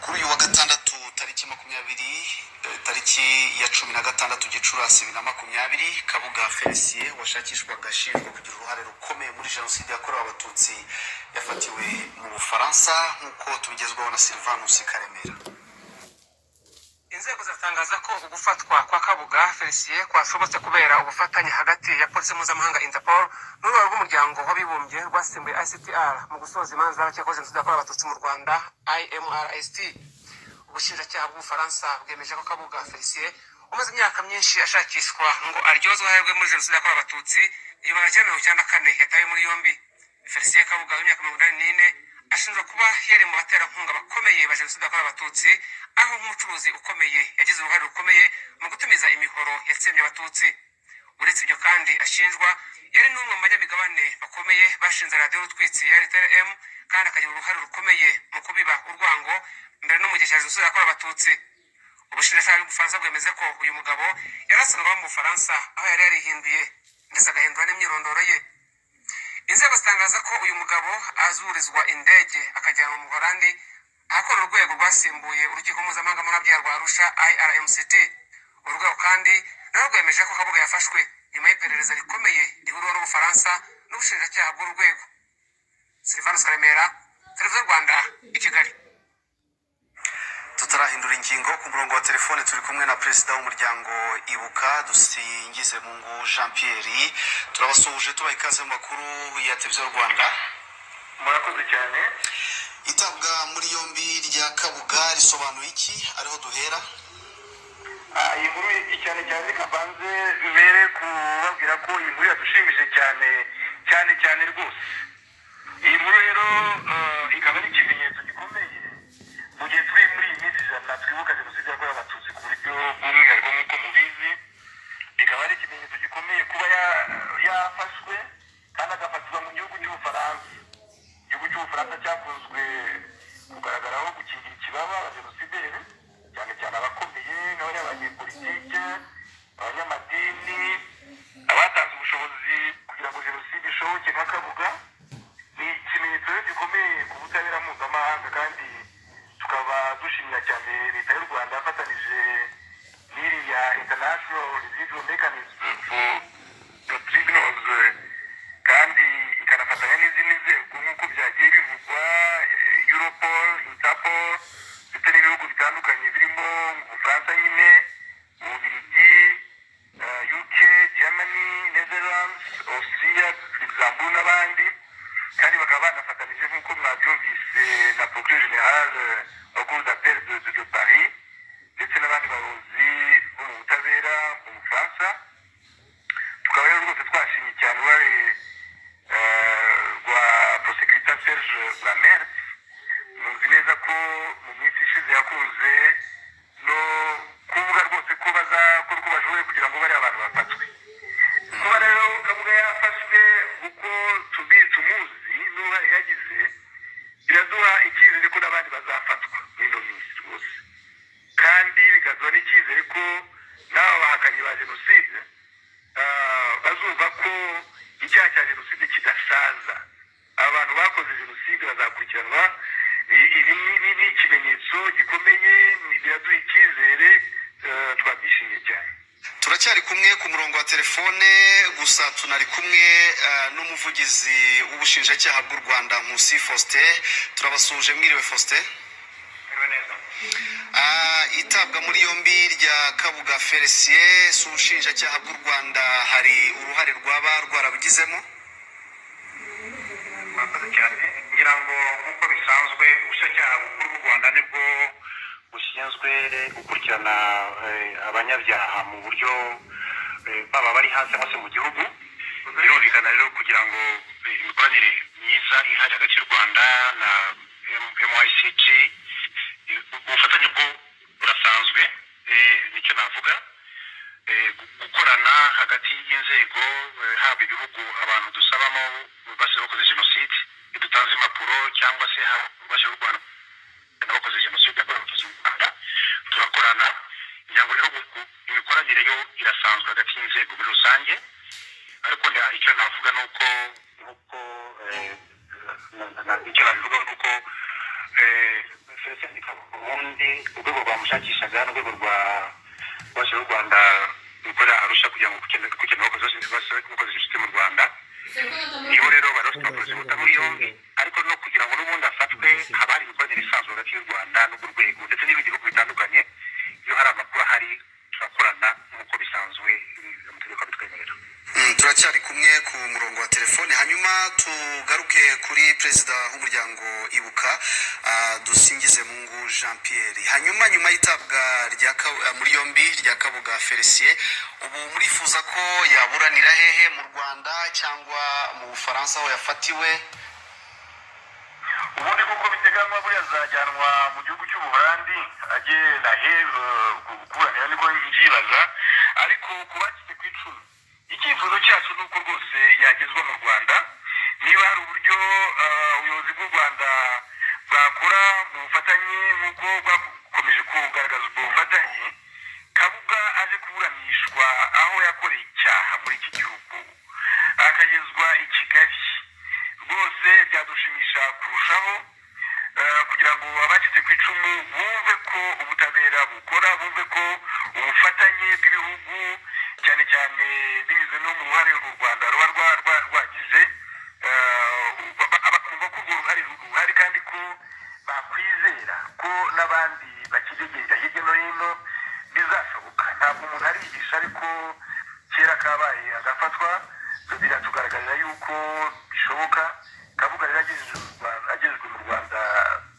kuri uyu wa gatandatu tariki 16 Gicurasi 2020 Kabuga Felicien washakishwaga ashinjwa kugira uruhare rukomeye muri jenoside yakorewe abatutsi yafatiwe mu Bufaransa nk'uko tubigezwaho na Sylvanus Karemera. Inzego zatangaza ko ugufatwa kwa Kabuga Felicien kwashobotse kubera ubufatanye hagati ya polisi mpuzamahanga Interpol n'urwego rw'umuryango w'abibumbye rwasimbuye ICTR mu gusoza imanza z'abakoze jenoside yakorewe abatutsi mu Rwanda IMRST. Ubushinjacyaha bw'Ubufaransa bwemeje ko Kabuga Felicien umaze imyaka myinshi ashakishwa ngo aryozwe uruhare muri jenoside yakorewe abatutsi 1994 yatawe muri yombi. Felicien Kabuga w'imyaka 84 ashinjwa kuba yari mu baterankunga bakomeye ba jenoside yakorewe abatutsi, aho nk'umucuruzi ukomeye yagize uruhare rukomeye mu gutumiza imihoro yatsembye abatutsi. Uretse ibyo kandi ashinjwa yari n'umwe mu banyamigabane bakomeye bashinze radiyo Rutwitsi ya RTM, kandi akagira uruhare rukomeye mu kubiba urwango mbere no mu gihe cya jenoside yakorewe abatutsi. Ubushinjacyaha bw'Ubufaransa bwemeze ko uyu mugabo yari asanzwe mu Bufaransa aho yari yarihinduye ndetse agahindura n'imyirondoro ye. Inzego zitangaza ko uyu mugabo azurizwa indege akajyanwa mu Buholandi ahakora urwego rwasimbuye urukiko mpuzamahanga mpanabyaha rwa Arusha IRMCT. Urwego kandi narwo rwemeje ko Kabuga yafashwe nyuma y'iperereza rikomeye rihuriweho n'Ubufaransa n'ubushinjacyaha bw'urwego. Sylvanus Karemera, Televiziyo Rwanda, i Kigali. Tutarahindura ingingo, ku murongo wa telefone turi kumwe na Perezida w'umuryango Ibuka Dusingizemungu Jean Pierre. Turabasuhuje tubaha ikaze mu makuru ya Televiziyo Rwanda. Murakoze cyane. Itabwa muri yombi rya Kabuga risobanuye iki? Ariho duhera. Iyi nkuru cyane cyane kabanze mbere kubabwira ko iyi nkuru yadushimije cyane rwose. Iyi nkuru rero ikaba ari ikimenyetso gikomeye mu gihe turi muri iyi minsi ijana twibuka jenoside yakorewe abatutsi ku buryo bw'umwihariko nk'uko mubizi. Ikaba ari ikimenyetso gikomeye kuba yafashwe kandi agafatirwa mu gihugu cy'Ubufaransa. Igihugu cy'Ubufaransa cyakunzwe kugaragaraho gukingira ikibaba abajenosideri, cyane cyane abakomeye n'abanyapolitike, abanyamadini, abatanze ubushobozi kugira ngo jenoside ishoboke nka Kabuga. Ni ikimenyetso gikomeye ku butabera mpuzamahanga, kandi tukaba dushimira cyane leta y'u Rwanda yafatanije n'iriya International Residual Mechanism for Tribunals, kandi ikanafatanya n'izindi nzego nk'uko byagiye bivugwa, Europol, Interpol ndetse n'ibihugu bitandukanye birimo Ubufaransa nyine, Ububiligi, UK, Germany, Netherlands, Austria, Luxembourg n'abandi. Kandi bakaba banafatanije nk'uko mwabyumvise na Procureur General wa Cour d'appel de Paris ndetse n'abandi bayobozi bo mu butabera mu Bufaransa. Tukaba rero rwose twashimye cyane uruhare rwa Prosecutor Serge Blamert. Muzi neza ko mu minsi ishize yakunze no kuvuga rwose ko bazakora uko bashoboye kugira ngo bariya abantu bafatwe. Kuba rero Kabuga yafashwe uko tumuzi n'uruhare yagize, biraduha icyizere ko n'abandi bazafatwa muri ino minsi rwose, kandi bigaduha n'icyizere ko n'aba bahakanyi ba jenoside bazumva ko icyaha cya jenoside kidasaza. Abantu bakoze jenoside bazakurikiranwa. Ibi ni ikimenyetso gikomeye, biraduha icyizere, twabyishimiye cyane. Turacyari kumwe ku murongo wa telefone, gusa tunari kumwe n'umuvugizi w'ubushinjacyaha bw'u Rwanda Nkusi Faustin. Turabasuhuje, mwiriwe Faustin. Mwiriwe neza. Itabwa muri yombi rya Kabuga Felicien, ubushinjacyaha bw'u Rwanda hari uruhare rwaba rwarabigizemo? Murakoze cyane. Ngira ngo nk'uko bisanzwe ubushinjacyaha bukuru bw'u Rwanda nibwo bushinzwe gukurikirana abanyabyaha mu buryo baba bari hanze cyangwa se mu gihugu. Birumvikana rero kugira ngo imikoranire myiza ihari hagati y'u Rwanda na MICT, ubufatanye bwo burasanzwe, nicyo navuga. Gukorana hagati y'inzego, haba ibihugu abantu dusabamo base bakoze jenoside, dutanze impapuro cyangwa se base y'u Rwanda n'abakoze jenoside yakorewe abatutsi mu Rwanda, turakorana. Kugira ngo rero imikoranire yo irasanzwe hagati y'inzego muri rusange. Ariko icyo navuga ni uko Felicien Kabuga kandi urwego rwamushakishaga n'urwego rwose rw'u Rwanda rukorera Arusha kugira ngo kugena abakozi bose inshuti mu Rwanda nibo rero barose abakozi muri yombi ariko no kugira ngo n'ubundi afatwe haba hari imikoranire isanzwe hagati y'u Rwanda n'urwo rwego ndetse n'ibindi bihugu bitandukanye iyo hari amakuru ahari turakorana nk'uko bisanzwe amategeko abitwemerera. Turacyari kumwe ku murongo wa telefone hanyuma tugaruke kuri perezida w'umuryango Ibuka Dusingizemungu Jean Pierre. Hanyuma nyuma y'itabwa muri yombi rya Kabuga Felicien, ubu murifuza ko yaburanira hehe, mu Rwanda cyangwa mu Bufaransa aho yafatiwe? Ubundi kuko biteganywa buriya azajyanwa mu gihugu cy'Ubuholandi agenda kuburanira, niko njibaza, ariko kubakitse ku icumi icyifuzo cyacu ni uko rwose yagezwa mu Rwanda. Niba hari uburyo ubuyobozi bw'u Rwanda bwakora mu bufatanye nk'uko bwakomeje kugaragaza ubwo bufatanye, Kabuga aje kuburanishwa aho yakoreye icyaha muri iki gihugu akagezwa i Kigali, rwose byadushimisha kurushaho kugira ngo abacitse ku icumu bumve ko ubutabera bukora, bumve ko ubufatanye bw'ibihugu cyane cyane binyuze no mu ruhare u Rwanda ruba rwagize bakumva ko urwo ruhare ruhari kandi ko bakwizera ko n'abandi bakigegera hirya no hino bizashoboka. Ntabwo umuntu arigisha ariko kera kabaye agafatwa, biratugaragara yuko bishoboka. Kabuga rero agezwe mu Rwanda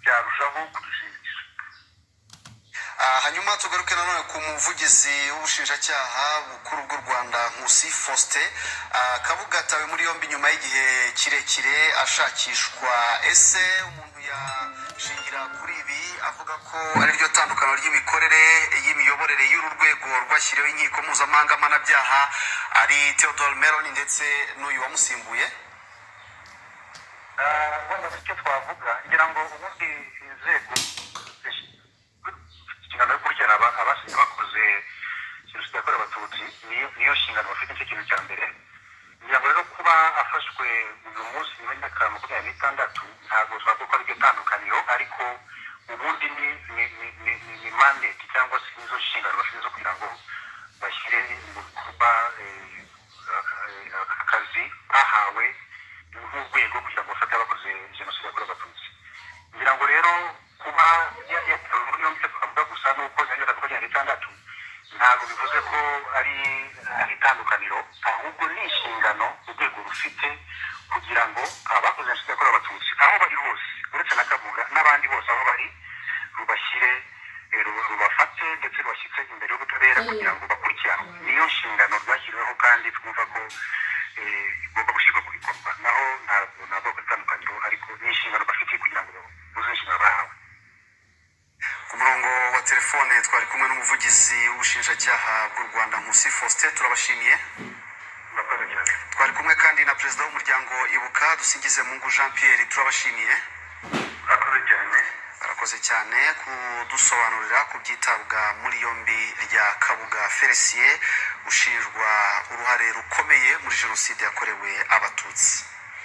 byarushaho kudushimisha. Hanyuma tugaruke nanone ku muvugizi w'ubushinjacyaha bukuru bw'u Rwanda Nkusi Faustin. Kabuga atawe muri yombi nyuma y'igihe kirekire ashakishwa. Ese umuntu yashingira kuri ibi avuga ko ari ryo tandukano ry'imikorere y'imiyoborere y'uru rwego rwashyiriweho inkiko mpuzamahanga mpanabyaha ari Theodore Meron ndetse n'uyu wamusimbuye? Wenda icyo twavuga ngira ngo ubundi inzego inshingano yo gukurikirana abasize bakoze jenoside yakorewe abatutsi niyo nshingano bafite. nicyo kintu cya mbere. ngira ngo rero kuba afashwe uyu munsi nyuma y'imyaka 26 ntabwo twavuga ko ari ryo tandukaniro, ariko ubundi ni mandate cyangwa se nizo nshingano bafite zo kugira ngo bashyire mu bikorwa akazi bahawe n'urwego kugira ngo bafate abakoze jenoside yakorewe abatutsi. ngira ngo rero kuba yatawe muri yombi twavuga gusa nuko yanyura ku 26 ntabwo bivuze ko ari itandukaniro, ahubwo ni inshingano urwego rufite kugira ngo abakoze jenoside yakorewe abatutsi aho bari hose uretse na Kabuga n'abandi bose aho bari rubashyire rubafate ndetse rubashyitse imbere y'ubutabera kugira ngo bakurikiranwe. niyo nshingano rwashyiriweho kandi twumva ko igomba gushyirwa mu bikorwa. naho ntabwo ari itandukaniro, ariko ni inshingano bafite kugira ngo buze inshingano bahawe. Ku murongo wa telefone twari kumwe n'umuvugizi w'ubushinjacyaha bw'u Rwanda Nkusi Faustin, turabashimiye. Twari kumwe kandi na perezida w'umuryango Ibuka Dusingizemungu Jean Pierre, turabashimiye. Barakoze cyane kudusobanurira ku byitabwa muri yombi rya Kabuga Felicien ushinjwa uruhare rukomeye muri jenoside yakorewe abatutsi.